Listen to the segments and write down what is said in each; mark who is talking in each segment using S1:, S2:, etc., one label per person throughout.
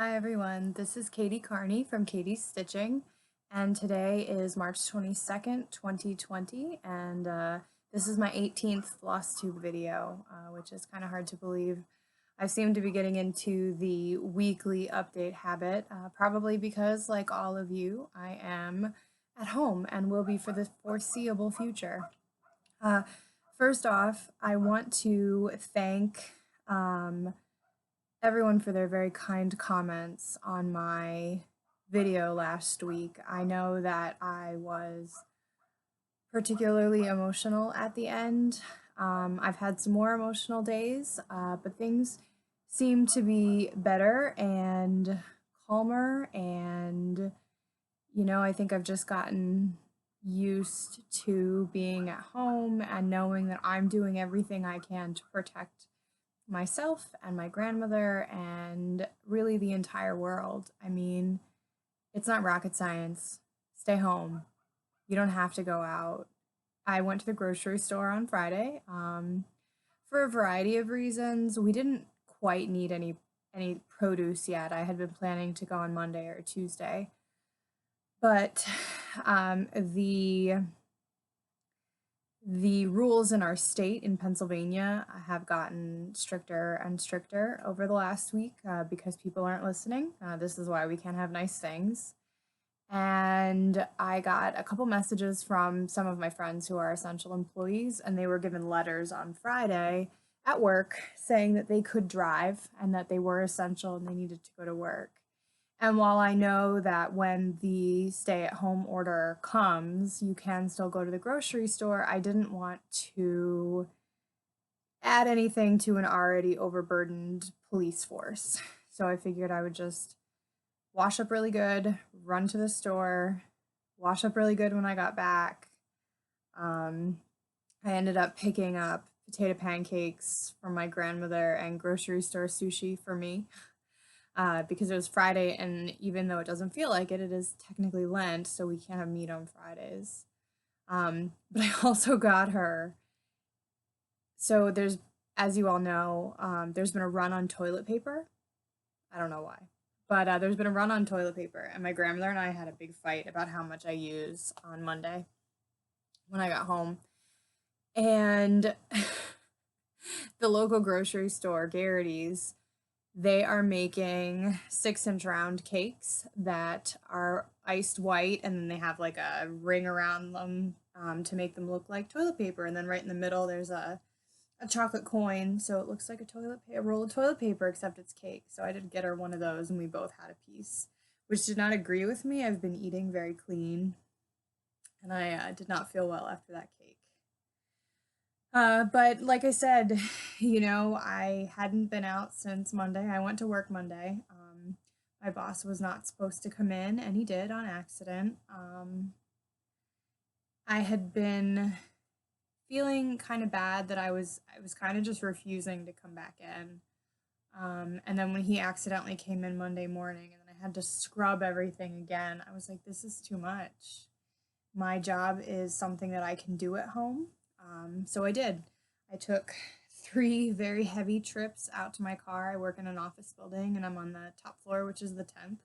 S1: Hi everyone, this is Katie Carney from Katie's Stitching, and today is March 22nd, 2020, and this is my 18th Flosstube video, which is kind of hard to believe. I seem to be getting into the weekly update habit, probably because, like all of you, I am at home and will be for the foreseeable future. Uh, First off, I want to thank everyone for their very kind comments on my video last week. I know that I was particularly emotional at the end. I've had some more emotional days, but things seem to be better and calmer, and I think I've just gotten used to being at home and knowing that I'm doing everything I can to protect myself and my grandmother and really the entire world. I mean, it's not rocket science. Stay home. You don't have to go out. I went to the grocery store on Friday for a variety of reasons. We didn't quite need any produce yet. I had been planning to go on Monday or Tuesday, but the rules in our state in Pennsylvania have gotten stricter and stricter over the last week because people aren't listening. This is why we can't have nice things. And I got a couple messages from some of my friends who are essential employees, and they were given letters on Friday at work saying that they could drive and that they were essential and they needed to go to work. And while I know that when the stay-at-home order comes, you can still go to the grocery store, I didn't want to add anything to an already overburdened police force. So I figured I would just wash up really good, run to the store, wash up really good when I got back. I ended up picking up potato pancakes from my grandmother and grocery store sushi for me. Because it was Friday, and even though it doesn't feel like it, it is technically Lent, so we can't have meat on Fridays. But I also got her. So as you all know, there's been a run on toilet paper. I don't know why, but there's been a run on toilet paper, and my grandmother and I had a big fight about how much I use on Monday when I got home. And the local grocery store, Garrity's, they are making 6-inch round cakes that are iced white, and then they have like a ring around them to make them look like toilet paper. And then right in the middle, there's a chocolate coin, so it looks like a roll of toilet paper, except it's cake. So I did get her one of those, and we both had a piece, which did not agree with me. I've been eating very clean, and I did not feel well after that cake. But like I said, I hadn't been out since Monday. I went to work Monday. My boss was not supposed to come in, and he did on accident. I had been feeling kind of bad that I was kind of just refusing to come back in. And then when he accidentally came in Monday morning, and then I had to scrub everything again, I was like, this is too much. My job is something that I can do at home. So I did. I took 3 very heavy trips out to my car. I work in an office building, and I'm on the top floor, which is the 10th,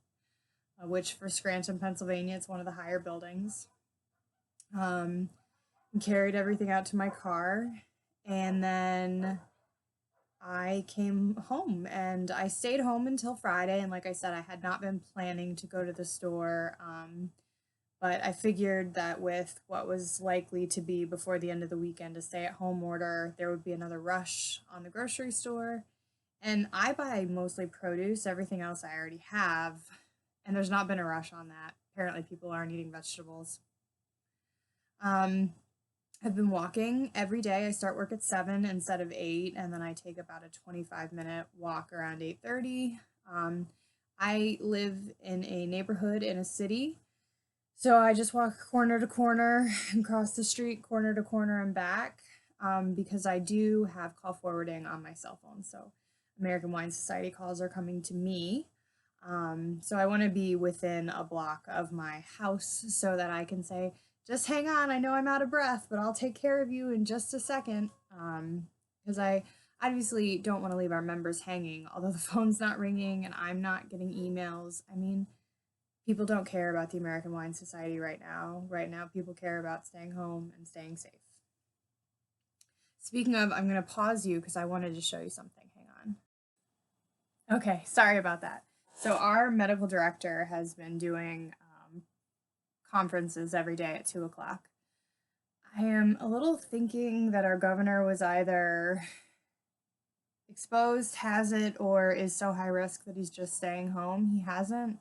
S1: which for Scranton, Pennsylvania, it's one of the higher buildings. And carried everything out to my car, and then I came home, and I stayed home until Friday. And like I said, I had not been planning to go to the store. But I figured that with what was likely to be before the end of the weekend a stay-at-home order, there would be another rush on the grocery store. And I buy mostly produce, everything else I already have, and there's not been a rush on that. Apparently people aren't eating vegetables. I've been walking every day. I start work at 7 instead of 8, and then I take about a 25-minute walk around 8:30. I live in a neighborhood in a city, so I just walk corner to corner and cross the street corner to corner and back, because I do have call forwarding on my cell phone. So American Wine Society calls are coming to me. So I want to be within a block of my house so that I can say, just hang on, I know I'm out of breath, but I'll take care of you in just a second. Because obviously don't want to leave our members hanging, although the phone's not ringing and I'm not getting emails. I mean, people don't care about the American Wine Society right now. Right now, people care about staying home and staying safe. Speaking of, I'm going to pause you because I wanted to show you something. Hang on. Okay, sorry about that. So our medical director has been doing conferences every day at 2 o'clock. I am a little thinking that our governor was either exposed, has it, or is so high risk that he's just staying home. He hasn't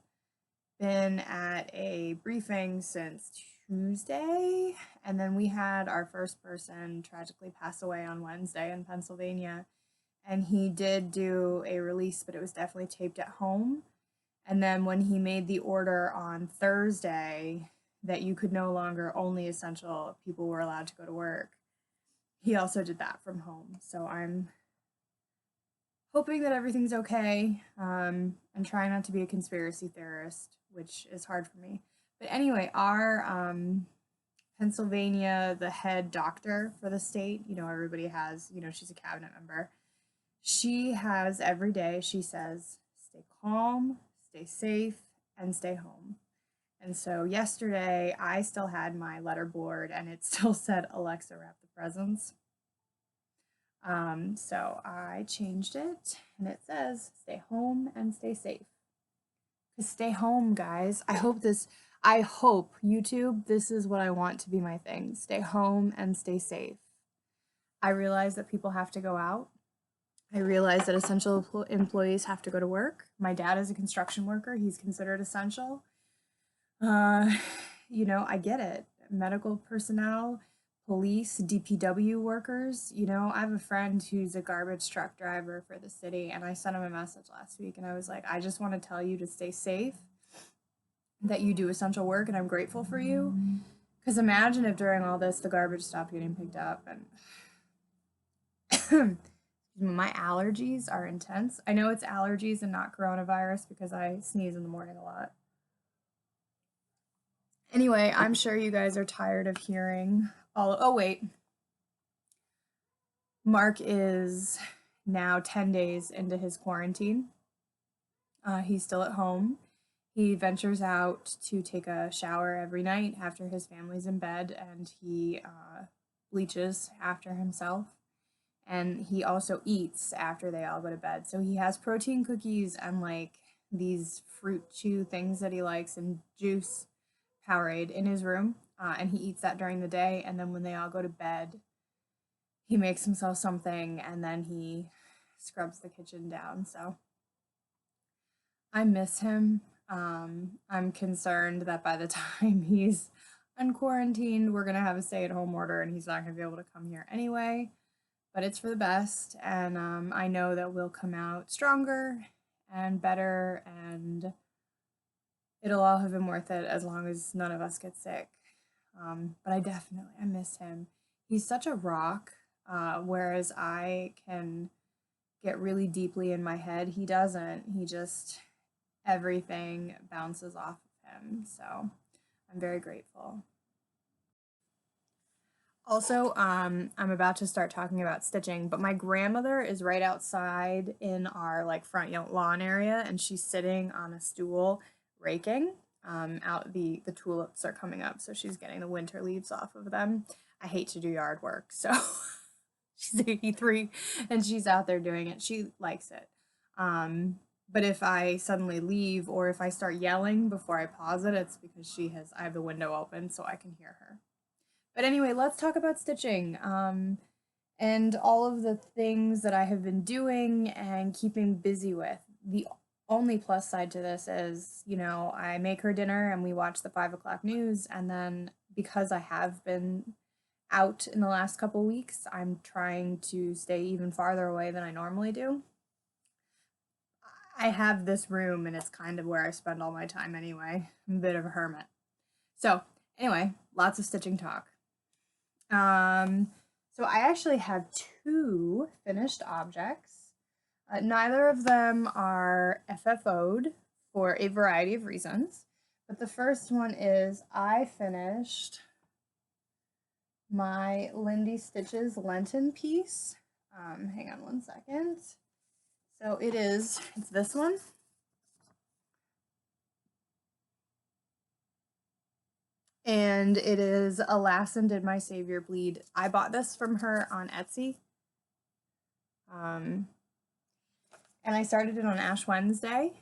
S1: been at a briefing since Tuesday, and then we had our first person tragically pass away on Wednesday in Pennsylvania, and he did do a release, but it was definitely taped at home. And then when he made the order on Thursday that you could no longer, only essential people were allowed to go to work, he also did that from home. So I'm hoping that everything's okay, and trying not to be a conspiracy theorist, which is hard for me. But anyway, our Pennsylvania, the head doctor for the state, everybody has, she's a cabinet member. She has every day, she says, stay calm, stay safe, and stay home. And so yesterday, I still had my letterboard and it still said, Alexa, wrap the presents. So I changed it and it says, stay home and stay safe. Because stay home, guys. I hope YouTube, this is what I want to be my thing. Stay home and stay safe. I realize that people have to go out. I realize that essential employees have to go to work. My dad is a construction worker. He's considered essential. I get it. Medical personnel, police, DPW workers. I have a friend who's a garbage truck driver for the city, and I sent him a message last week, and I was like, I just want to tell you to stay safe, that you do essential work, and I'm grateful for you. Because imagine if during all this, the garbage stopped getting picked up, and my allergies are intense. I know it's allergies and not coronavirus because I sneeze in the morning a lot. Anyway, I'm sure you guys are tired of hearing oh, wait. Mark is now 10 days into his quarantine. He's still at home. He ventures out to take a shower every night after his family's in bed, and he bleaches after himself. And he also eats after they all go to bed. So he has protein cookies and these fruit chew things that he likes and juice, Powerade in his room. And he eats that during the day. And then when they all go to bed, he makes himself something and then he scrubs the kitchen down. So I miss him. I'm concerned that by the time he's unquarantined, we're going to have a stay-at-home order and he's not going to be able to come here anyway. But it's for the best, and I know that we'll come out stronger and better, and it'll all have been worth it as long as none of us get sick. But I miss him. He's such a rock, whereas I can get really deeply in my head. He doesn't. Everything bounces off of him, so I'm very grateful. Also, I'm about to start talking about stitching, but my grandmother is right outside in our front lawn area, and she's sitting on a stool raking. Out the tulips are coming up, so she's getting the winter leaves off of them. I hate to do yard work, so she's 83 and she's out there doing it. She likes it. But if I suddenly leave or if I start yelling before I pause it, it's because I have the window open so I can hear her. But anyway, let's talk about stitching and all of the things that I have been doing and keeping busy with. The only plus side to this is, I make her dinner and we watch the 5 o'clock news. And then because I have been out in the last couple weeks, I'm trying to stay even farther away than I normally do. I have this room and it's kind of where I spend all my time anyway. I'm a bit of a hermit. So anyway, lots of stitching talk. So I actually have 2 finished objects. Neither of them are FFO'd for a variety of reasons, but the first one is I finished my Lindy Stitches Lenten piece. Hang on one second. So it's this one. And it is Alas and Did My Savior Bleed. I bought this from her on Etsy. And I started it on Ash Wednesday.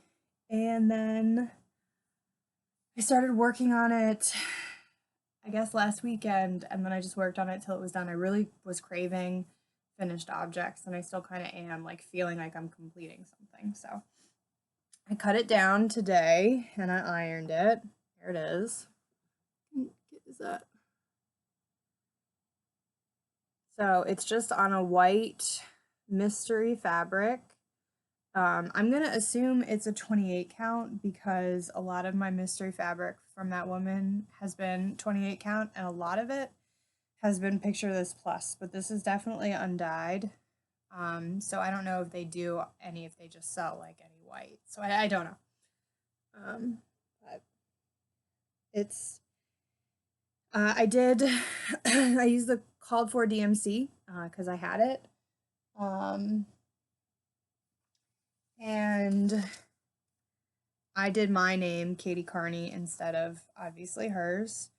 S1: And then I started working on it, I guess, last weekend. And then I just worked on it till it was done. I really was craving finished objects. And I still kind of am, like, feeling like I'm completing something. So I cut it down today and I ironed it. Here it is. Is that? So it's just on a white mystery fabric. I'm gonna assume it's a 28 count because a lot of my mystery fabric from that woman has been 28 count, and a lot of it has been Picture This Plus, but this is definitely undyed. So I don't know if they do any, if they just sell like any white. So I don't know. But it's I did I used the called for DMC because I had it. And I did my name, Katie Carney, instead of obviously hers.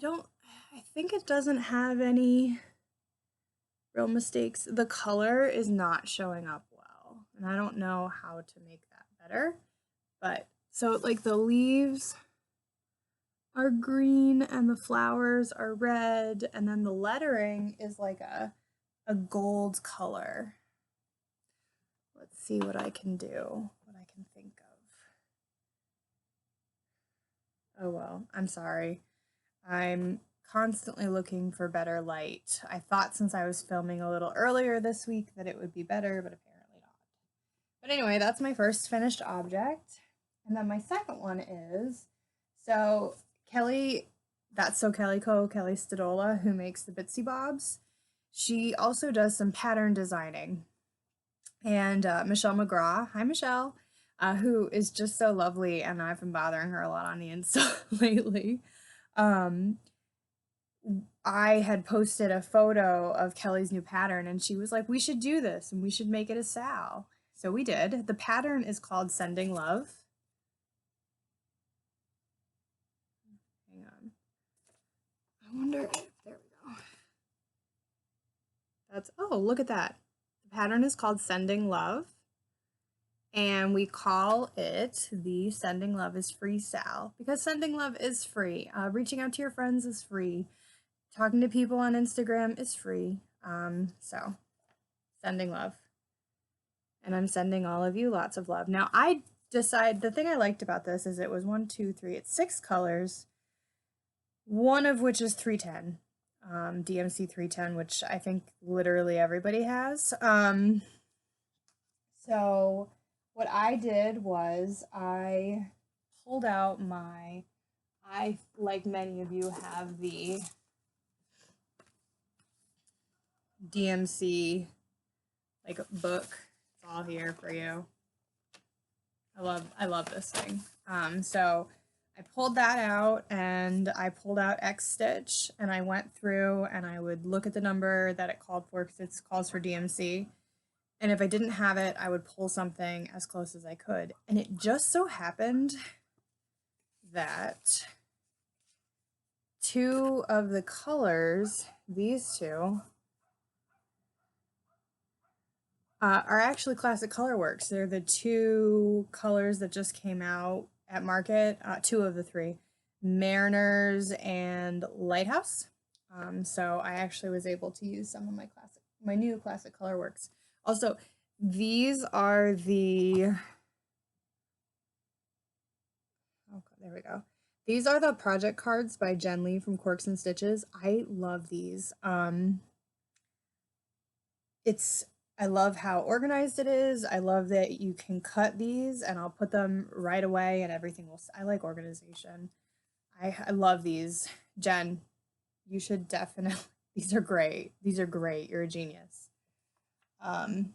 S1: I think it doesn't have any real mistakes. The color is not showing up well, and I don't know how to make that better. But so like the leaves are green and the flowers are red, and then the lettering is like a gold color. Let's see what I can do, what I can think of. Oh well, I'm sorry. I'm constantly looking for better light. I thought since I was filming a little earlier this week that it would be better, but apparently not. But anyway, that's my first finished object. And then my second one is, so Kelly, that's So Kelly Co, Kelly Stadola, who makes the Bitsy Bobs. She also does some pattern designing. And Michelle McGraw, hi Michelle, who is just so lovely, and I've been bothering her a lot on the Insta lately. I had posted a photo of Kelly's new pattern, and she was like, we should do this, and we should make it a Sal. So we did. The pattern is called Sending Love. Hang on. I wonder if, there we go. That's, oh, look at that. The pattern is called Sending Love. And we call it the Sending Love is Free Sal, because sending love is free. Reaching out to your friends is free. Talking to people on Instagram is free. So, sending love. And I'm sending all of you lots of love. Now, the thing I liked about this is it was it's 6 colors, one of which is 310. DMC 310, which I think literally everybody has. So what I did was I pulled out like many of you, have the DMC like book. It's all here for you. I love this thing. So I pulled that out, and I pulled out X Stitch, and I went through and I would look at the number that it called for, because it calls for DMC. And if I didn't have it, I would pull something as close as I could. And it just so happened that 2 of the colors, these 2, are actually Classic Colorworks. They're the 2 colors that just came out at market, 2 of the 3, Mariners and Lighthouse. So I actually was able to use some of my new Classic Colorworks. Also, these are the, oh, there we go. These are the project cards by Jen Lee from Quirks and Stitches. I love these. I love how organized it is. I love that you can cut these and I'll put them right away and everything will, I like organization. I love these. Jen, you should definitely, these are great. These are great. You're a genius. And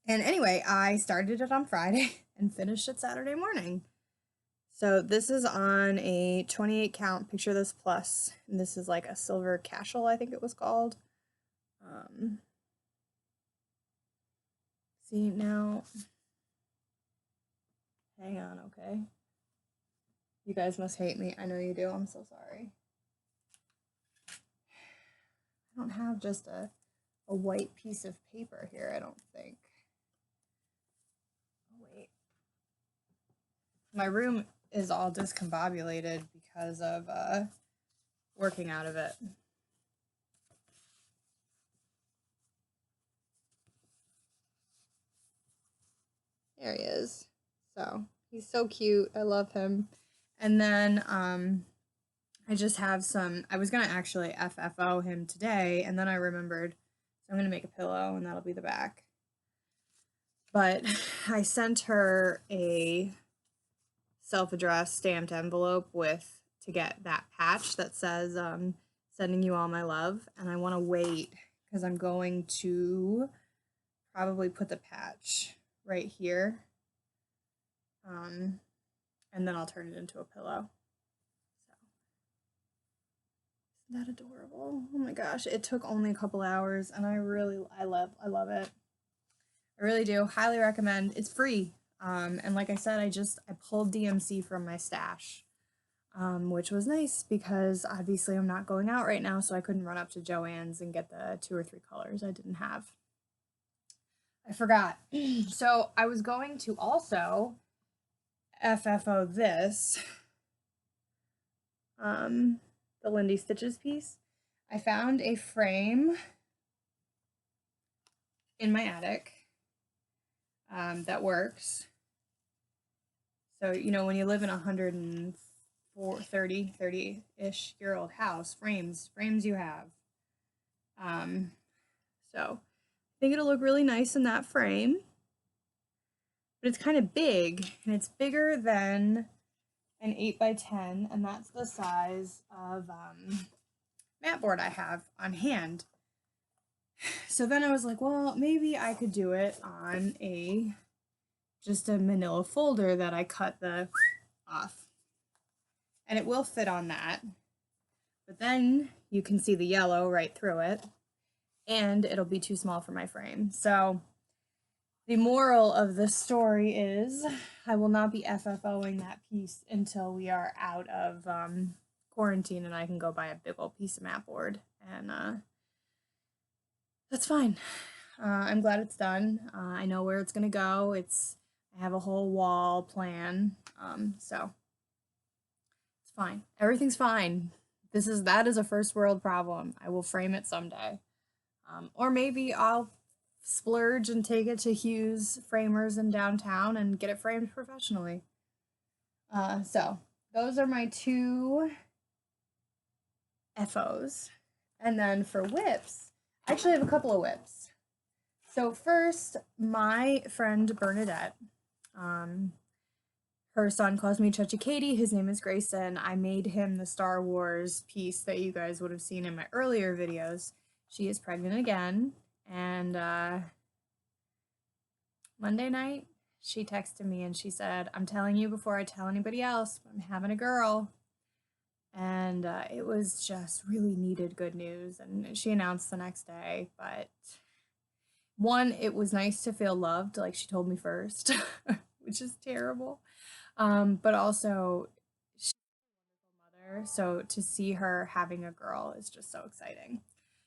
S1: anyway, I started it on Friday and finished it Saturday morning. So this is on a 28 count Picture This Plus, and this is like a silver cashel, I think it was called. See, now, hang on, okay? You guys must hate me. I know you do. I'm so sorry. I don't have just a white piece of paper here, I don't think. Oh, wait. My room is all discombobulated because of working out of it. There he is. So he's so cute. I love him. And then I just have some, I was gonna actually FFO him today, and then I remembered, so I'm gonna make a pillow and that'll be the back. But I sent her a self-addressed stamped envelope to get that patch that says sending you all my love, and I want to wait because I'm going to probably put the patch right here, and then I'll turn it into a pillow. So, isn't that adorable? Oh my gosh, it took only a couple hours, and I love it. I really do. Highly recommend. It's free. And like I said, I pulled DMC from my stash, which was nice because obviously I'm not going out right now, so I couldn't run up to Joann's and get the 2 or 3 colors I didn't have. I forgot. So I was going to also FFO this, the Lindy Stitches piece. I found a frame in my attic that works. So, you know, when you live in a 30-ish year old house, frames you have. So I think it'll look really nice in that frame. But it's kind of big, and it's bigger than an 8x10, and that's the size of mat board I have on hand. So then I was like, well, maybe I could do it on just a manila folder that I cut the off. And it will fit on that. But then you can see the yellow right through it, and it'll be too small for my frame. So the moral of the story is I will not be FFOing that piece until we are out of quarantine and I can go buy a big old piece of mat board. And that's fine. I'm glad it's done. I know where it's gonna go. I have a whole wall plan, so it's fine. Everything's fine. That is a first world problem. I will frame it someday, or maybe I'll splurge and take it to Hughes Framers in downtown and get it framed professionally. So those are my 2 FOs, and then for whips, I actually have a couple of whips. So first, my friend Bernadette, her son calls me Chuchi Katie. His name is Grayson. I made him the Star Wars piece that you guys would have seen in my earlier videos. She is pregnant again, and Monday night, she texted me and she said, I'm telling you before I tell anybody else, I'm having a girl. And it was just really needed good news, and she announced the next day. But one, it was nice to feel loved, like she told me first, which is terrible. But also, she's a wonderful mother, so to see her having a girl is just so exciting.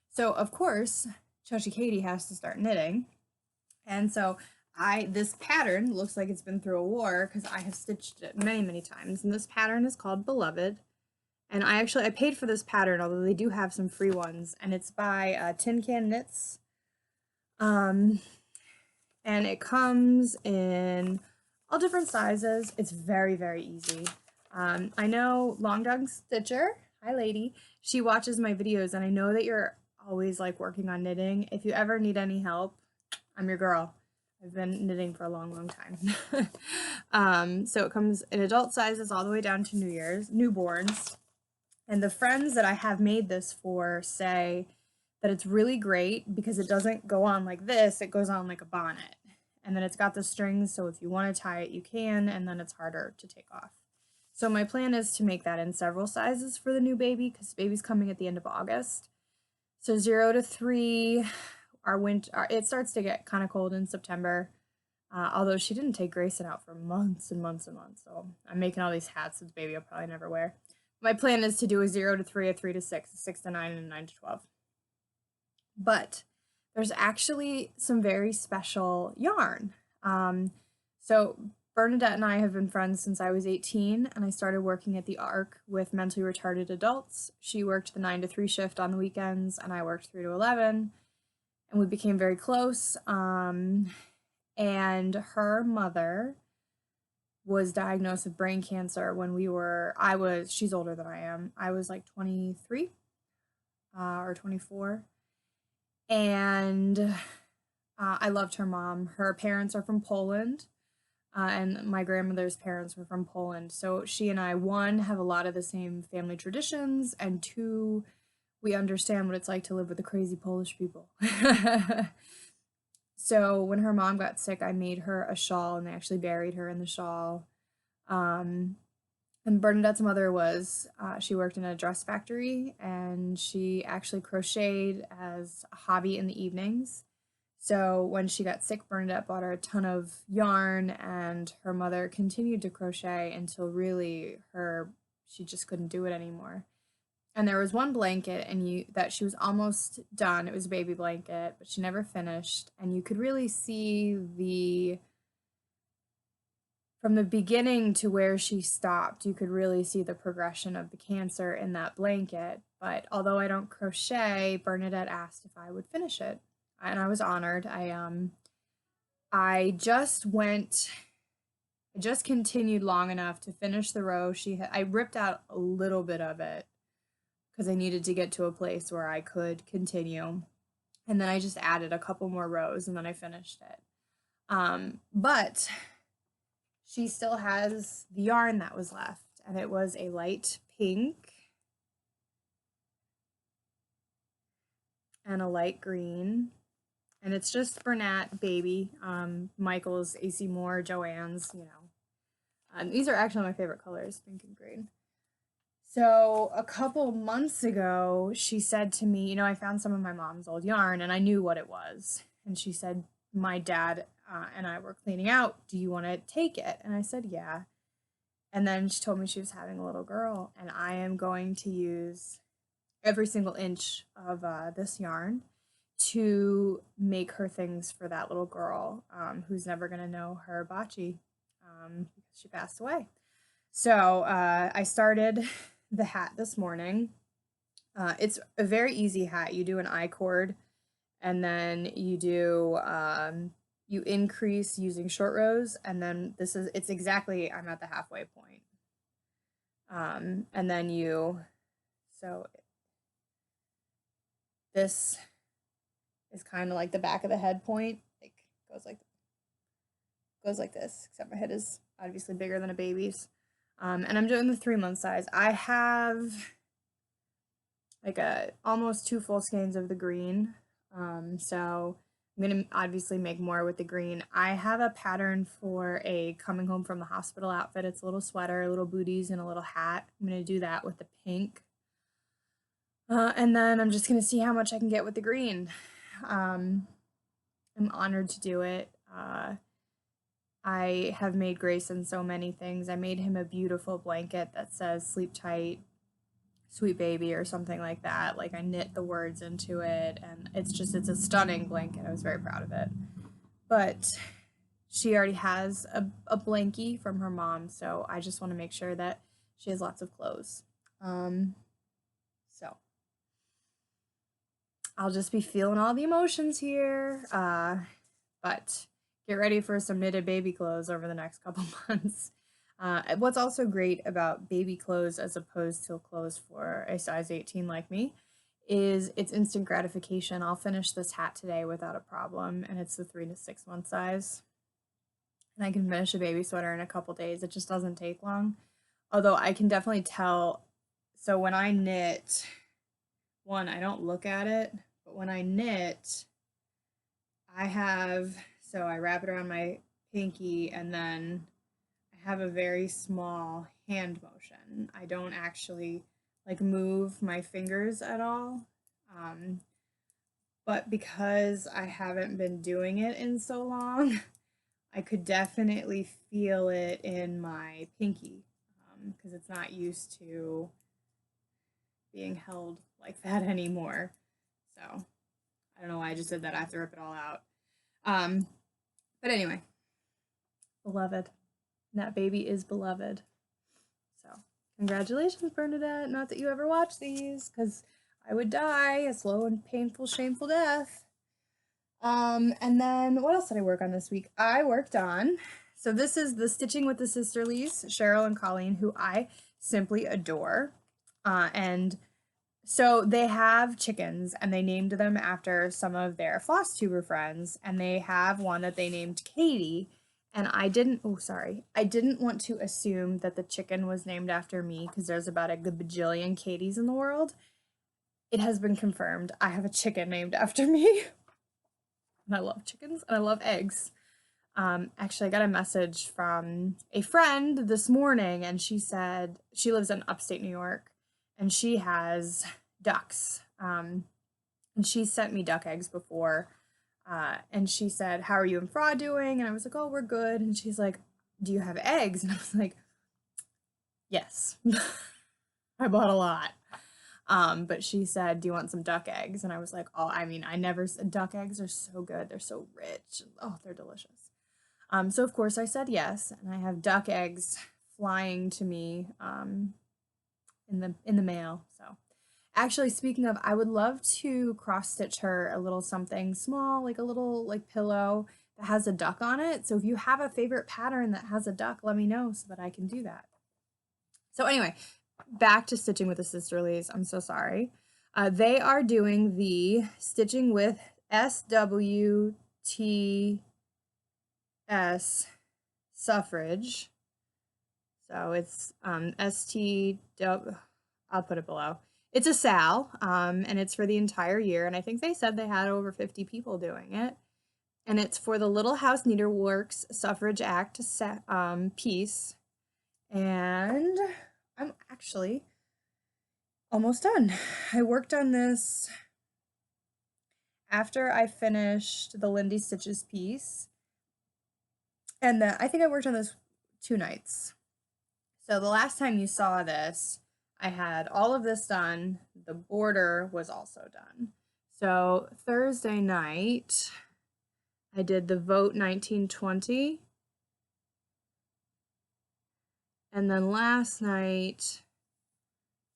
S1: So of course, Choshi Katie has to start knitting, and so this pattern looks like it's been through a war because I have stitched it many times, and this pattern is called Beloved. And I paid for this pattern, although they do have some free ones, and it's by Tin Can Knits. And it comes in all different sizes. It's very easy. I know Long Dog Stitcher, hi lady, she watches my videos, and I know that you're always like working on knitting. If you ever need any help, I'm your girl. I've been knitting for a long time. So it comes in adult sizes all the way down to newborns. And the friends that I have made this for say that it's really great because it doesn't go on like this, it goes on like a bonnet. And then it's got the strings, so if you want to tie it, you can, and then it's harder to take off. So my plan is to make that in several sizes for the new baby because the baby's coming at the end of August. So 0 to 3, it starts to get kind of cold in September. Although she didn't take Grayson out for months and months and months, so I'm making all these hats with baby I'll probably never wear. My plan is to do a 0 to 3, a 3 to 6, a 6 to 9, and a 9 to 12. But there's actually some very special yarn. So Bernadette and I have been friends since I was 18, and I started working at the Arc with mentally retarded adults. She worked the 9 to 3 shift on the weekends, and I worked 3 to 11, and we became very close. And her mother was diagnosed with brain cancer when she's older than I am. I was like 23 or 24. And I loved her mom. Her parents are from Poland, and my grandmother's parents were from Poland. So she and I, one, have a lot of the same family traditions, and two, we understand what it's like to live with the crazy Polish people. So when her mom got sick, I made her a shawl, and they actually buried her in the shawl. And Bernadette's mother she worked in a dress factory, and she actually crocheted as a hobby in the evenings. So when she got sick, Bernadette bought her a ton of yarn, and her mother continued to crochet until really she just couldn't do it anymore. And there was one blanket that she was almost done. It was a baby blanket, but she never finished. And you could really see from the beginning to where she stopped, you could really see the progression of the cancer in that blanket. But although I don't crochet, Bernadette asked if I would finish it, and I was honored. I just continued long enough to finish the row. I ripped out a little bit of it because I needed to get to a place where I could continue. And then I just added a couple more rows, and then I finished it. But she still has the yarn that was left, and it was a light pink and a light green. And it's just Bernat, baby, Michael's, AC Moore, Joanne's, these are actually my favorite colors, pink and green. So a couple months ago, she said to me, I found some of my mom's old yarn, and I knew what it was. And she said, my dad and I were cleaning out. Do you want to take it? And I said, yeah. And then she told me she was having a little girl, and I am going to use every single inch of this yarn to make her things for that little girl who's never going to know her bocce because she passed away. So I started the hat this morning. It's a very easy hat. You do an I-cord, and then you increase using short rows, and then it's exactly, I'm at the halfway point. And then this is kind of like the back of the head point, like goes like this, except my head is obviously bigger than a baby's. And I'm doing the 3-month size. I have like almost 2 full skeins of the green. So I'm gonna obviously make more with the green. I have a pattern for a coming home from the hospital outfit. It's a little sweater, little booties, and a little hat. I'm gonna do that with the pink. And then I'm just gonna see how much I can get with the green. I'm honored to do it. I have made Grayson so many things. I made him a beautiful blanket that says sleep tight, sweet baby, or something like that. Like, I knit the words into it, and it's a stunning blanket. I was very proud of it. But she already has a blankie from her mom, so I just want to make sure that she has lots of clothes. So I'll just be feeling all the emotions here. But get ready for some knitted baby clothes over the next couple months. What's also great about baby clothes as opposed to clothes for a size 18 like me is it's instant gratification. I'll finish this hat today without a problem, and it's the 3 to 6 month size. And I can finish a baby sweater in a couple days. It just doesn't take long. Although I can definitely tell, so when I knit, I don't look at it, but when I knit, I wrap it around my pinky, and then I have a very small hand motion. I don't actually move my fingers at all. But because I haven't been doing it in so long, I could definitely feel it in my pinky because it's not used to being held like that anymore. So I don't know why I just did that. I have to rip it all out. Um, but anyway, beloved. That baby is beloved. So congratulations, Bernadette. Not that you ever watch these, because I would die a slow and painful, shameful death. And then what else did I work on this week? I worked on, so this is the Stitching with the Sisterlies, Cheryl and Colleen, who I simply adore. And so they have chickens and they named them after some of their Flosstuber friends, and they have one that they named Katie. And I didn't want to assume that the chicken was named after me because there's about a bajillion Katies in the world. It has been confirmed. I have a chicken named after me. And I love chickens and I love eggs. Actually, I got a message from a friend this morning, and she said she lives in upstate New York and she has ducks. And she sent me duck eggs before. And she said, "How are you and Fra doing?" And I was like, "Oh, we're good." And she's like, "Do you have eggs?" And I was like, "Yes." I bought a lot. But she said, "Do you want some duck eggs?" And I was like, "Oh, I mean, duck eggs are so good. They're so rich. Oh, they're delicious." So of course I said yes, and I have duck eggs flying to me in the mail. So actually, speaking of, I would love to cross stitch her a little something small, like a little like pillow that has a duck on it. So if you have a favorite pattern that has a duck, let me know so that I can do that. So anyway, back to Stitching with the Sisterlies. I'm so sorry. They are doing the Stitching with SWTS suffrage. So it's STW. I'll put it below. It's a SAL, and it's for the entire year. And I think they said they had over 50 people doing it. And it's for the Little House Needleworks Suffrage Act piece. And I'm actually almost done. I worked on this after I finished the Lindy Stitches piece. And I think I worked on this 2 nights. So the last time you saw this, I had all of this done. The border was also done. So Thursday night, I did the Vote 1920. And then last night,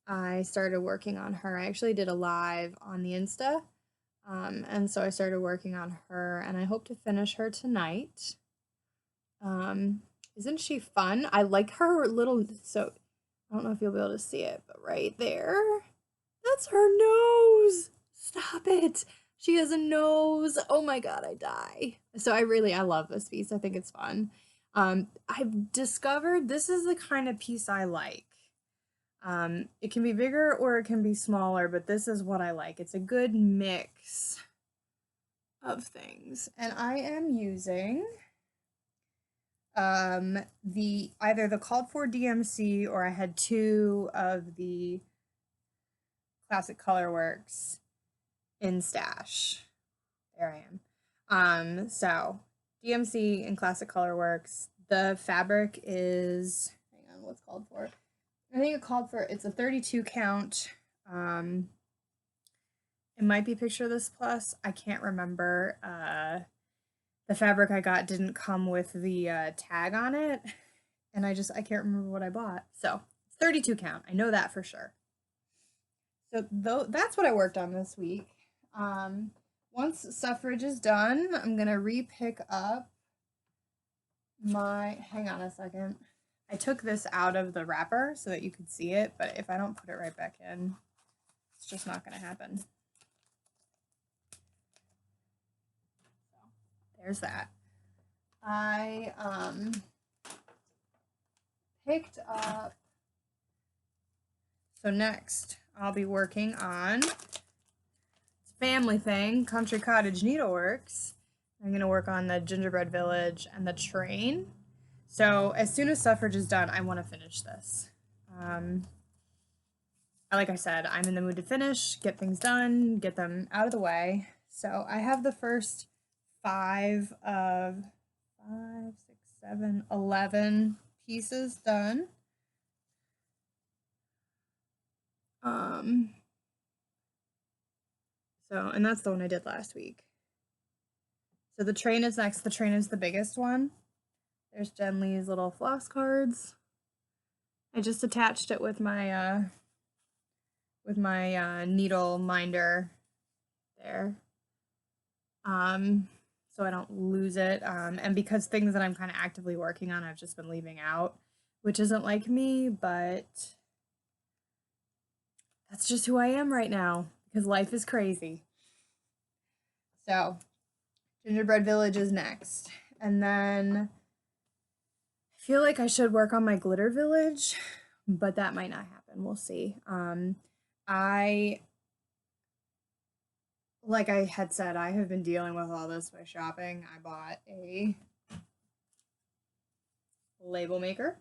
S1: I started working on her. I actually did a live on the Insta. And so I started working on her, and I hope to finish her tonight. Isn't she fun? I like her little, so I don't know if you'll be able to see it, but right there, that's her nose. Stop it. She has a nose. Oh my god, I die. So I love this piece. I think it's fun. I've discovered this is the kind of piece I like. It can be bigger or it can be smaller, but this is what I like. It's a good mix of things. And I am using either the called for DMC, or I had 2 of the Classic Colorworks in stash. There I am. So DMC and Classic Colorworks. The fabric is, hang on, what's called for? I think it's a 32 count. It might be Picture This Plus. I can't remember. The fabric I got didn't come with the tag on it, and I can't remember what I bought. So it's 32 count. I know that for sure. So that's what I worked on this week. Once suffrage is done, I'm gonna re-pick up hang on a second. I took this out of the wrapper so that you could see it, but if I don't put it right back in, it's just not gonna happen. So there's that. I picked up, so next I'll be working on, it's a family thing, Country Cottage Needleworks. I'm going to work on the Gingerbread Village and the train. So as soon as suffrage is done, I want to finish this. Like I said, I'm in the mood to finish, get things done, get them out of the way. So I have the first 5 of 5, 6, 7, 11 pieces done. And that's the one I did last week. So the train is next. The train is the biggest one. There's Jen Lee's little floss cards. I just attached it with my needle minder there. So I don't lose it. And because things that I'm kind of actively working on, I've just been leaving out, which isn't like me, but that's just who I am right now because life is crazy. So Gingerbread Village is next. And then I feel like I should work on my Glitter Village, but that might not happen. We'll see. Like I had said, I have been dealing with all this by shopping. I bought a label maker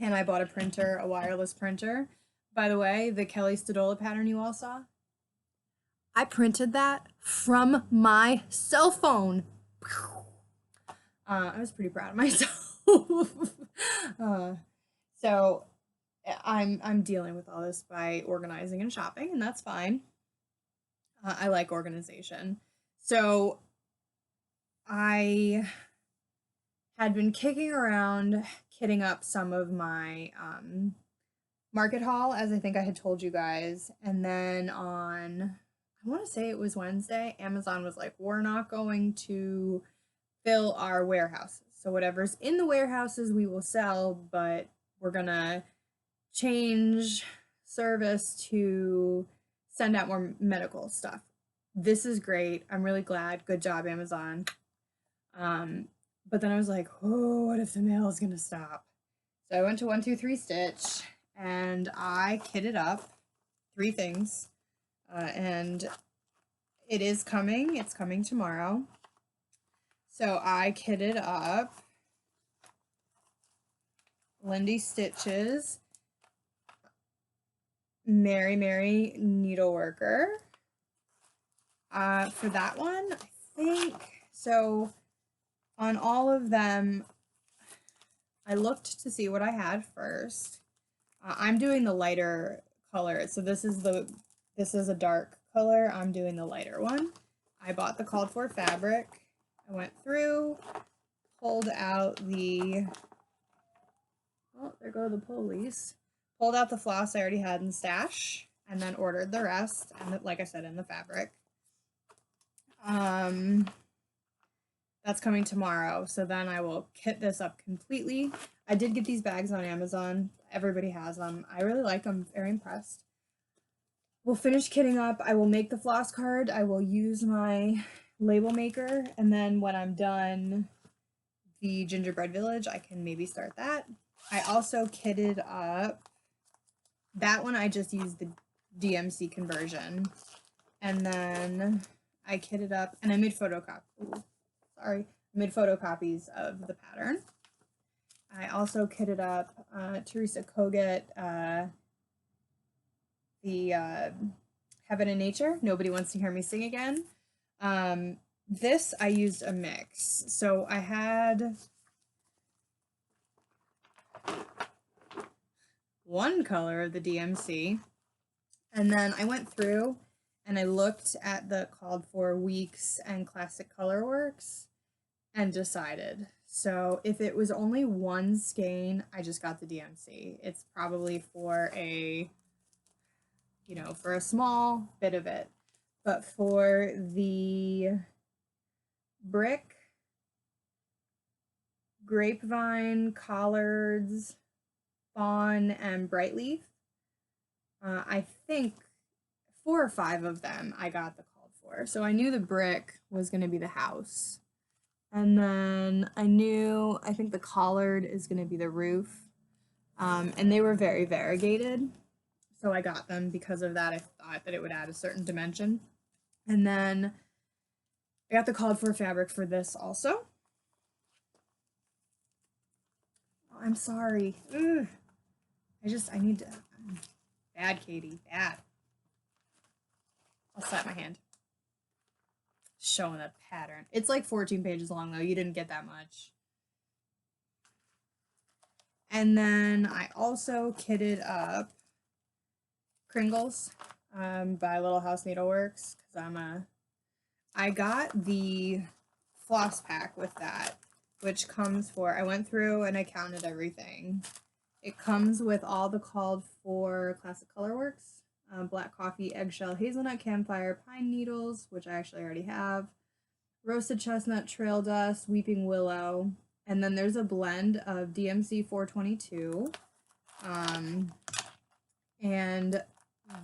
S1: and I bought a printer, a wireless printer. By the way, the Kelly Stadola pattern you all saw, I printed that from my cell phone. I was pretty proud of myself. So I'm dealing with all this by organizing and shopping, and that's fine. I like organization. So I had been kicking around, kitting up some of my market haul, as I think I had told you guys. And then on, I want to say it was Wednesday, Amazon was like, we're not going to fill our warehouses. So whatever's in the warehouses we will sell, but we're going to change service to send out more medical stuff. This is great. I'm really glad. Good job, Amazon. But then I was like, oh, what if the mail is gonna stop? So I went to 123 Stitch and I kitted up 3 things. And it is coming. It's coming tomorrow. So I kitted up Lindy Stitches, Mary Mary Needleworker. For that one, I think, so on all of them, I looked to see what I had first. I'm doing the lighter color, so this is a dark color. I'm doing the lighter one. I bought the called for fabric. I went through, pulled out the, oh, there go the police. Pulled out the floss I already had in stash, and then ordered the rest, and like I said, in the fabric. That's coming tomorrow, so then I will kit this up completely. I did get these bags on Amazon. Everybody has them. I really like them. Very impressed. We'll finish kitting up. I will make the floss card. I will use my label maker, and then when I'm done the Gingerbread Village, I can maybe start that. I also kitted up, that one I just used the DMC conversion, and then I kitted up, and I made photocopies of the pattern. I also kitted up Teresa Kogut, the Heaven and Nature, Nobody Wants to Hear Me Sing Again. This, I used a mix. So I had one color of the DMC, and then I went through and I looked at the called for weeks and classic colorworks and decided. So if it was only one skein, I just got the DMC. It's probably for a, for a small bit of it. But for the brick, grapevine, collards, fawn, and bright leaf, I think 4 or 5 of them I got the called for. So I knew the brick was going to be the house. And then I think the collard is going to be the roof. And they were very variegated. So I got them because of that. I thought that it would add a certain dimension. And then I got the called for fabric for this also. Oh, I'm sorry. Ugh. I need to. Bad, Katie. Bad. I'll slap my hand. showing the pattern. It's like 14 pages long though. You didn't get that much. And then I also kitted up Kringles by Little House Needleworks because I got the floss pack with that, which comes for, I went through and I counted everything. It comes with all the called for classic colorworks, black coffee, eggshell, hazelnut, campfire, pine needles, which I actually already have, roasted chestnut, trail dust, weeping willow, and then there's a blend of DMC 422 and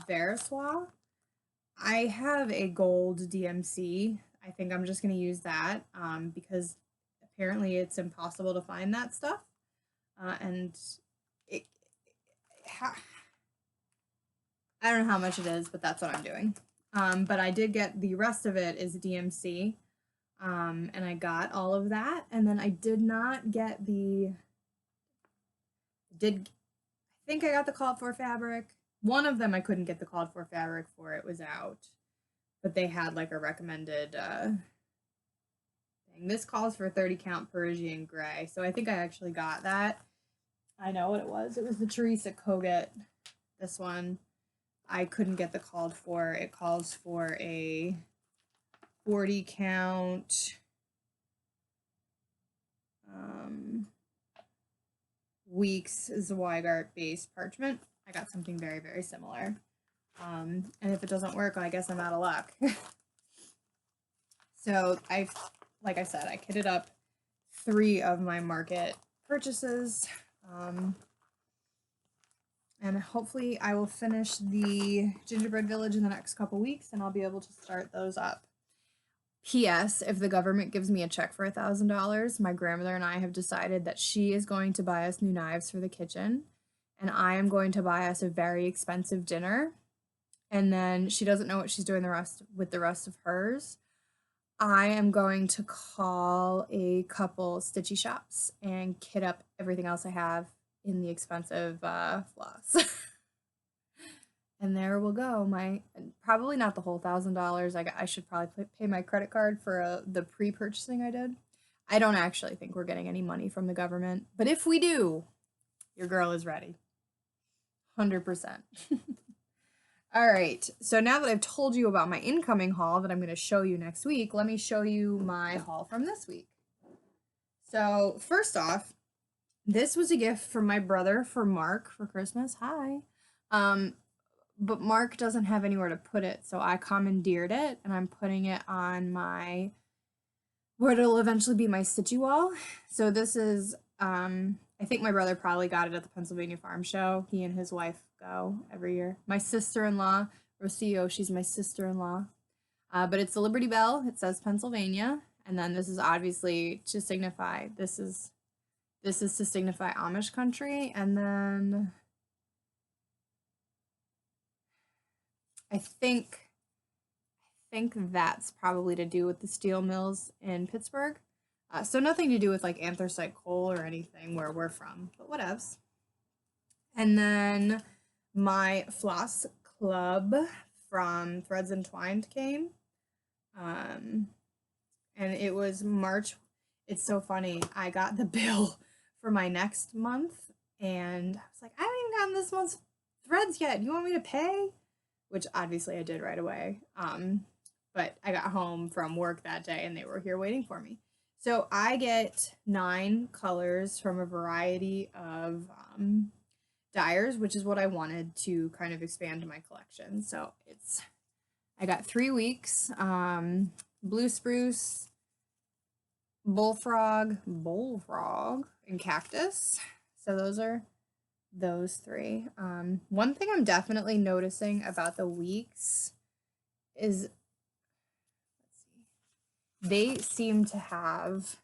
S1: Veriswa. I have a gold DMC. I think I'm just going to use that because apparently it's impossible to find that stuff. And I don't know how much it is, but that's what I'm doing. But I did get the rest of it is DMC. And I got all of that. And then I did not get I think I got the called for fabric. One of them I couldn't get the called for fabric for, it was out. But they had like a recommended thing. This calls for 30 count Parisian gray. So I think I actually got that. I know what it was. It was the Teresa Kogut. This one. I couldn't get the called for. It calls for a 40 count Weeks Zweigart based parchment. I got something very, very similar. And if it doesn't work, I guess I'm out of luck. So like I said, I kitted up 3 of my market purchases. And hopefully I will finish the Gingerbread Village in the next couple weeks and I'll be able to start those up. P.S. If the government gives me a check for $1,000, my grandmother and I have decided that she is going to buy us new knives for the kitchen and I am going to buy us a very expensive dinner. And then she doesn't know what she's doing with the rest of hers. I am going to call a couple stitchy shops and kit up everything else I have in the expensive floss. And there we'll go. Probably not the whole $1,000. I should probably pay my credit card for the pre-purchasing I did. I don't actually think we're getting any money from the government, but if we do, your girl is ready. 100%. All right, so now that I've told you about my incoming haul that I'm going to show you next week, let me show you my haul from this week. So first off, this was a gift from my brother for Mark for Christmas. Hi. But Mark doesn't have anywhere to put it, so I commandeered it, and I'm putting it on where it'll eventually be my stitchy wall. So this is, I think my brother probably got it at the Pennsylvania Farm Show. He and his wife go every year. My sister-in-law, Rocio, she's my sister-in-law. But it's the Liberty Bell. It says Pennsylvania, and then this is obviously to signify, this is to signify Amish country, and then I think that's probably to do with the steel mills in Pittsburgh. So nothing to do with like anthracite coal or anything where we're from, but whatevs. And then my floss club from Threads Entwined came. And it was March. It's so funny. I got the bill for my next month and I was like, I haven't even gotten this month's threads yet. You want me to pay? Which obviously I did right away. But I got home from work that day and they were here waiting for me. So I get 9 colors from a variety of dyers, which is what I wanted to kind of expand my collection. So I got 3 weeks, blue spruce, bullfrog, and cactus. So those are those 3. One thing I'm definitely noticing about the weeks is, let's see, they seem to have,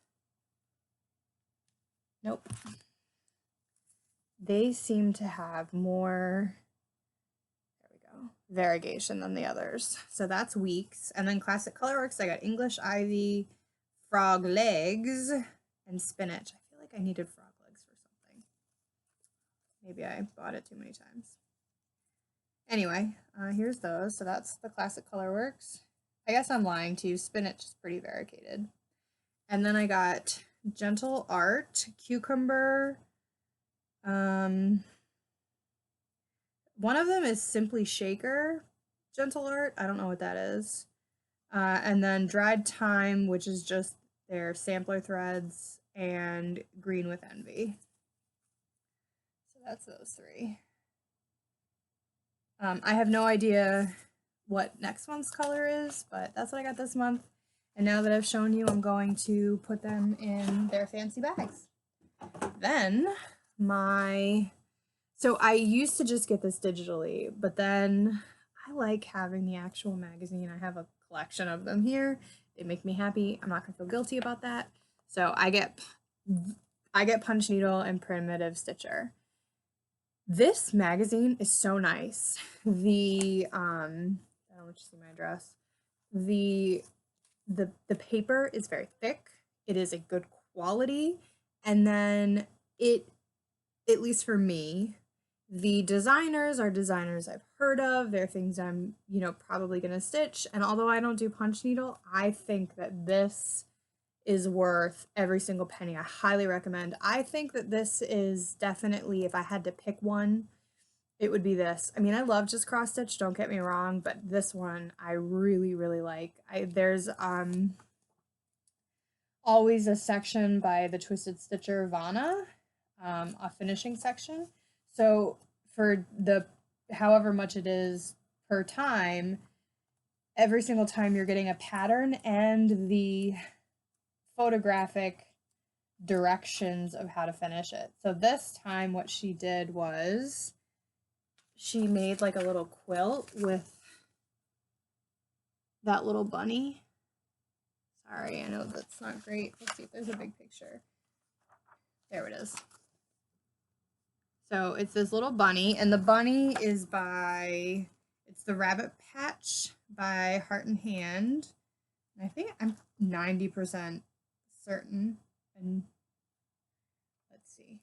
S1: nope, they seem to have more, there we go, variegation than the others. So that's weeks. And then classic colorworks, I got English ivy, frog legs, and spinach. I feel like I needed frog legs for something. Maybe I bought it too many times. Anyway, here's those. So that's the classic colorworks. I guess I'm lying to you. Spinach is pretty variegated. And then I got Gentle Art, Cucumber. One of them is Simply Shaker, Gentle Art. I don't know what that is. And then Dried Thyme, which is just their sampler threads, and Green with Envy. So that's those three. I have no idea what next month's color is, but that's what I got this month. And now that I've shown you, I'm going to put them in their fancy bags. Then so I used to just get this digitally, but then I like having the actual magazine. I have a collection of them here. They make me happy. I'm not gonna feel guilty about that. So I get Punch Needle and Primitive Stitcher. This magazine is so nice. I don't want you to see my address. The paper is very thick. It is a good quality, and then at least for me, the designers are designers I've heard of. They're things I'm, probably gonna stitch. And although I don't do punch needle, I think that this is worth every single penny. I highly recommend. I think that this is definitely, if I had to pick one, it would be this. I mean, I love just cross stitch, don't get me wrong, but this one I really, really like. There's always a section by the Twisted Stitcher Vanna, a finishing section. So for the however much it is per time, every single time you're getting a pattern and the photographic directions of how to finish it. So this time what she did was she made like a little quilt with that little bunny. Sorry, I know that's not great. Let's see if there's a big picture. There it is. So it's this little bunny, and the bunny is it's the Rabbit Patch by Heart and Hand. And I think I'm 90% certain. And let's see.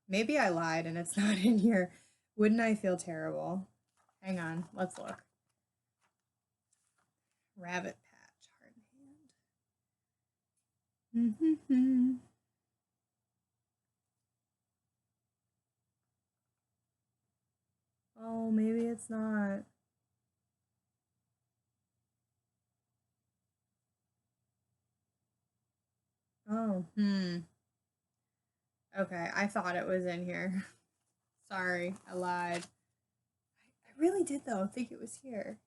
S1: Maybe I lied and it's not in here. Wouldn't I feel terrible? Hang on, let's look. Rabbit Patch, Heart and Hand. Oh, maybe it's not. Oh, Okay, I thought it was in here. Sorry, I lied. I really did, though, think it was here.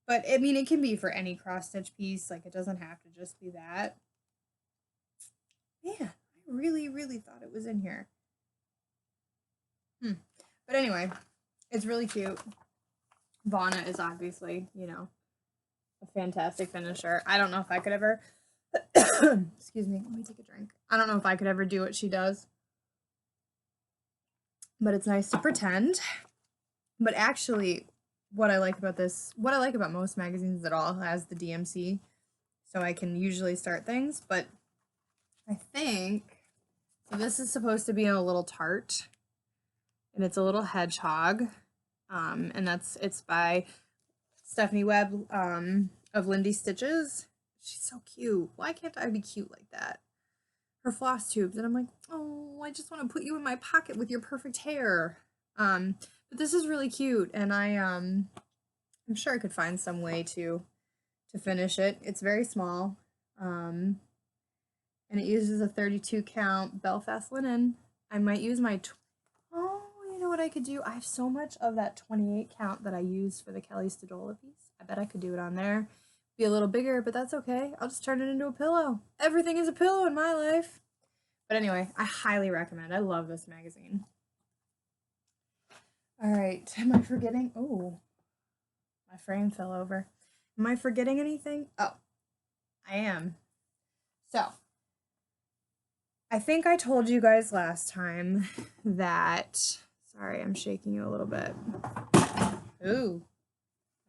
S1: But, I mean, it can be for any cross-stitch piece. Like, it doesn't have to just be that. Yeah, I really, really thought it was in here. But anyway, it's really cute. Vanna is obviously, a fantastic finisher. I don't know if I could ever... Excuse me, let me take a drink. I don't know if I could ever do what she does. But it's nice to pretend. But actually, what I like about most magazines, it all has the DMC. So I can usually start things. But I think... So this is supposed to be in a little tart. And it's a little hedgehog. And it's by Stephanie Webb of Lindy Stitches. She's so cute. Why can't I be cute like that? Her Flosstubes, and I'm like, oh, I just want to put you in my pocket with your perfect hair. But this is really cute, and I'm sure I could find some way to finish it. It's very small, and it uses a 32 count Belfast linen. I might use my you know what I could do? I have so much of that 28 count that I used for the Kelly Stadola piece. I bet I could do it on there. Be a little bigger, but that's okay. I'll just turn it into a pillow. Everything is a pillow in my life. But anyway, I highly recommend. I love this magazine. All right, am I forgetting? Oh, my frame fell over. Am I forgetting anything? Oh, I am. So, I think I told you guys last time that... Sorry, I'm shaking you a little bit. Ooh,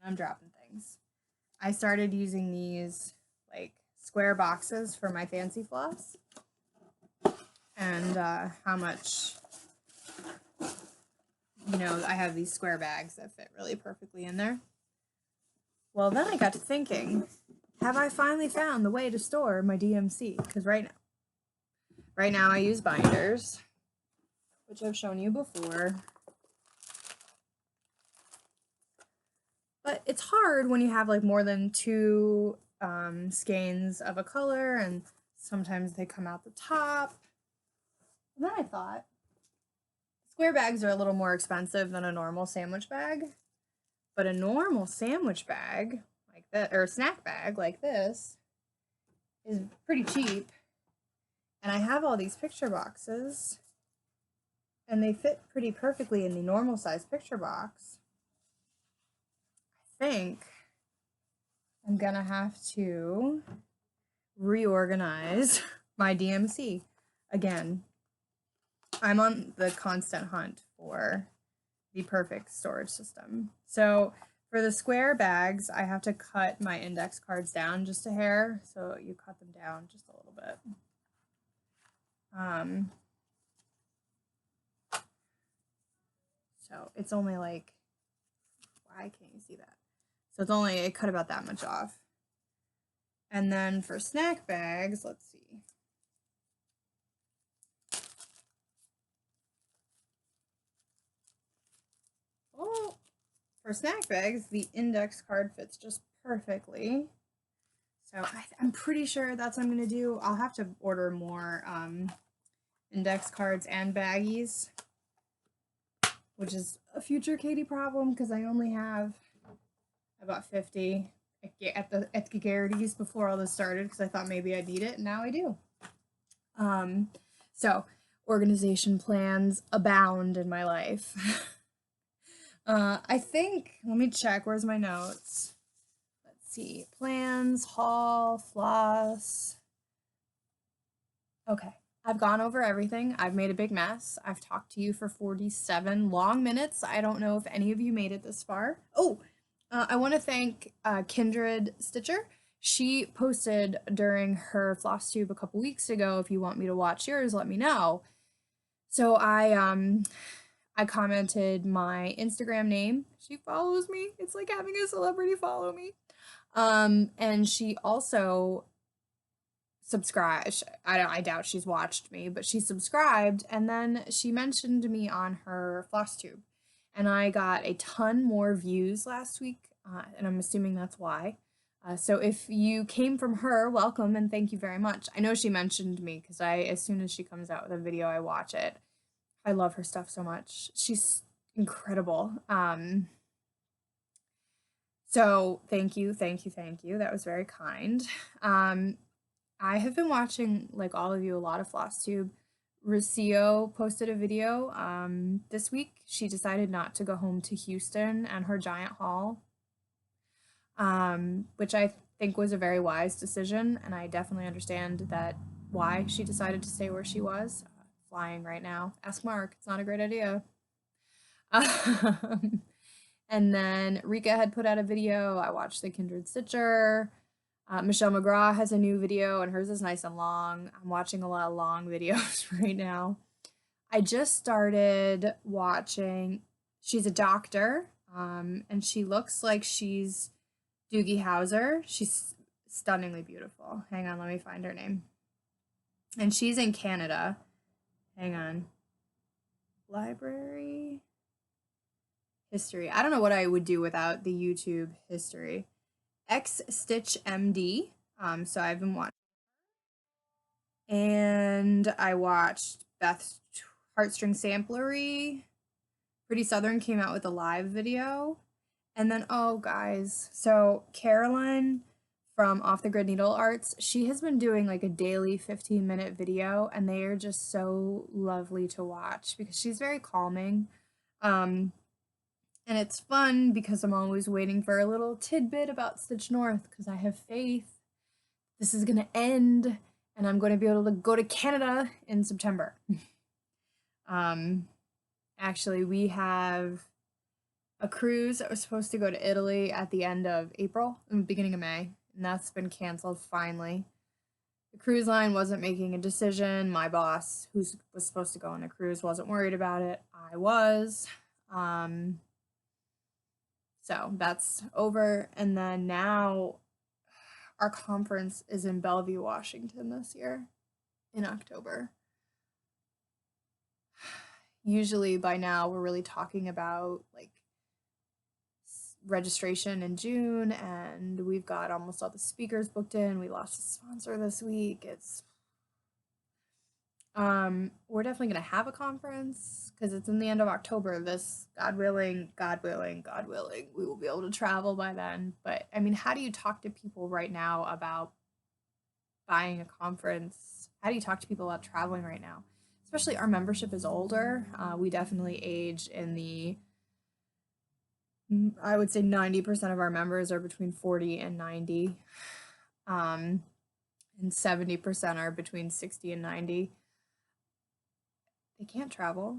S1: I'm dropping things. I started using these like square boxes for my fancy floss, and how much, I have these square bags that fit really perfectly in there. Well, then I got to thinking, have I finally found the way to store my DMC? Because right now I use binders, which I've shown you before. But it's hard when you have like more than two skeins of a color, and sometimes they come out the top. And then I thought, square bags are a little more expensive than a normal sandwich bag, but a normal sandwich bag like that, or a snack bag like this, is pretty cheap. And I have all these picture boxes, and they fit pretty perfectly in the normal size picture box. I think I'm gonna have to reorganize my DMC again. I'm on the constant hunt for the perfect storage system. So for the square bags, I have to cut my index cards down just a hair. So you cut them down just a little bit. So it's only like, why can't you see that? So it's only, it cut about that much off. And then for snack bags, let's see. Oh, for snack bags, the index card fits just perfectly. So I'm pretty sure that's what I'm going to do. I'll have to order more index cards and baggies, which is a future Katie problem because I only have about 50 at the Garrity's before all this started because I thought maybe I'd need it, and now I do. So organization plans abound in my life. I think, let me check, where's my notes? Let's see, plans, haul, floss. Okay, I've gone over everything. I've made a big mess. I've talked to you for 47 long minutes. I don't know if any of you made it this far. Oh, I want to thank Kindred Stitcher. She posted during her Flosstube a couple weeks ago, if you want me to watch yours, let me know. So I commented my Instagram name. She follows me. It's like having a celebrity follow me. And she also subscribed. I doubt she's watched me, but she subscribed, and then she mentioned me on her Flosstube. And I got a ton more views last week, and I'm assuming that's why. So if you came from her, welcome and thank you very much. I know she mentioned me because as soon as she comes out with a video, I watch it. I love her stuff so much. She's incredible. So thank you, thank you, thank you. That was very kind. I have been watching, like all of you, a lot of Flosstube. Rocio posted a video this week. She decided not to go home to Houston and her giant haul, which I think was a very wise decision, and I definitely understand that why she decided to stay where she was. Flying right now. Ask Mark. It's not a great idea. And then Rika had put out a video. I watched the Kindred Stitcher. Michelle McGraw has a new video, and hers is nice and long. I'm watching a lot of long videos right now. I just started watching, she's a doctor, and she looks like she's Doogie Howser. She's stunningly beautiful. Hang on, let me find her name. And she's in Canada. Hang on. Library. History. I don't know what I would do without the YouTube history. X Stitch MD. So I've been watching. And I watched Beth's Heartstring Samplery. Pretty Southern came out with a live video. And then, oh guys, so Caroline from Off the Grid Needle Arts, she has been doing like a daily 15-minute video, and they are just so lovely to watch because she's very calming. And it's fun because I'm always waiting for a little tidbit about Stitch North because I have faith this is gonna end and I'm going to be able to go to Canada in September. Actually, we have a cruise that was supposed to go to Italy at the end of April and beginning of May, and that's been canceled finally. The cruise line wasn't making a decision. My boss, who was supposed to go on a cruise, wasn't worried about it. I was. So that's over. And then now our conference is in Bellevue, Washington this year in October. Usually by now we're really talking about like registration in June, and we've got almost all the speakers booked in. We lost a sponsor this week. It's we're definitely gonna have a conference because it's in the end of October. This, God willing, God willing, God willing, we will be able to travel by then. But I mean, how do you talk to people right now about buying a conference? How do you talk to people about traveling right now? Especially our membership is older. We definitely age in the, I would say 90% of our members are between 40 and 90. And 70% are between 60 and 90. They can't travel.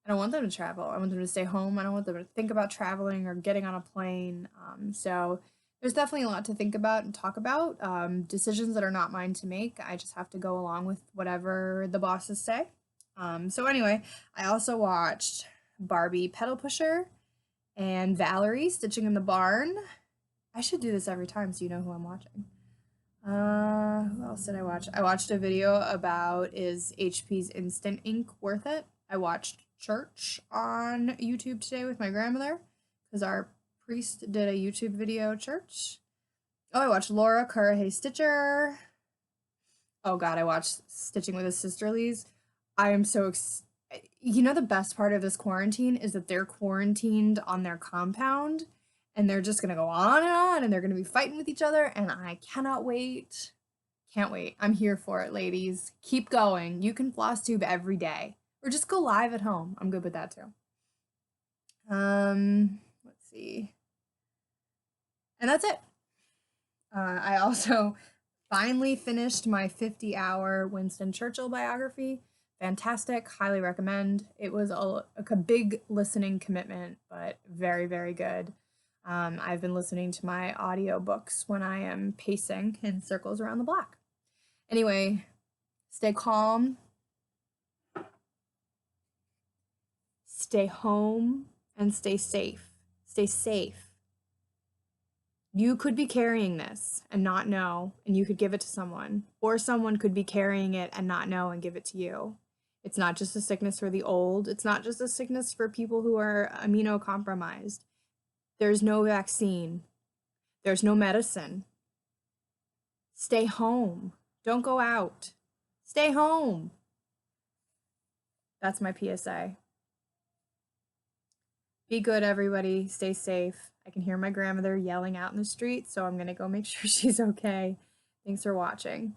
S1: I don't want them to travel. I want them to stay home. I don't want them to think about traveling or getting on a plane. So there's definitely a lot to think about and talk about. Decisions that are not mine to make. I just have to go along with whatever the bosses say. So anyway, I also watched Barbie Pedal Pusher and Valerie Stitching in the Barn. I should do this every time so you know who I'm watching. Who else did I watch? I watched a video about is HP's Instant Ink worth it? I watched Church on YouTube today with my grandmother because our priest did a YouTube video, Church. Oh, I watched Laura Kurahay Stitcher. Oh God, I watched Stitching with His Sisterlies. I am so you know, the best part of this quarantine is that they're quarantined on their compound and they're just gonna go on and they're gonna be fighting with each other, and I cannot wait. Can't wait. I'm here for it, ladies. Keep going. You can Flosstube every day. Or just go live at home. I'm good with that too. Let's see. And that's it. I also finally finished my 50-hour Winston Churchill biography. Fantastic. Highly recommend. It was a big listening commitment, but very, very good. I've been listening to my audiobooks when I am pacing in circles around the block. Anyway, stay calm, stay home, and stay safe. Stay safe. You could be carrying this and not know, and you could give it to someone, or someone could be carrying it and not know and give it to you. It's not just a sickness for the old. It's not just a sickness for people who are immunocompromised. There's no vaccine. There's no medicine. Stay home. Don't go out. Stay home. That's my PSA. Be good, everybody. Stay safe. I can hear my grandmother yelling out in the street, so I'm going to go make sure she's okay. Thanks for watching.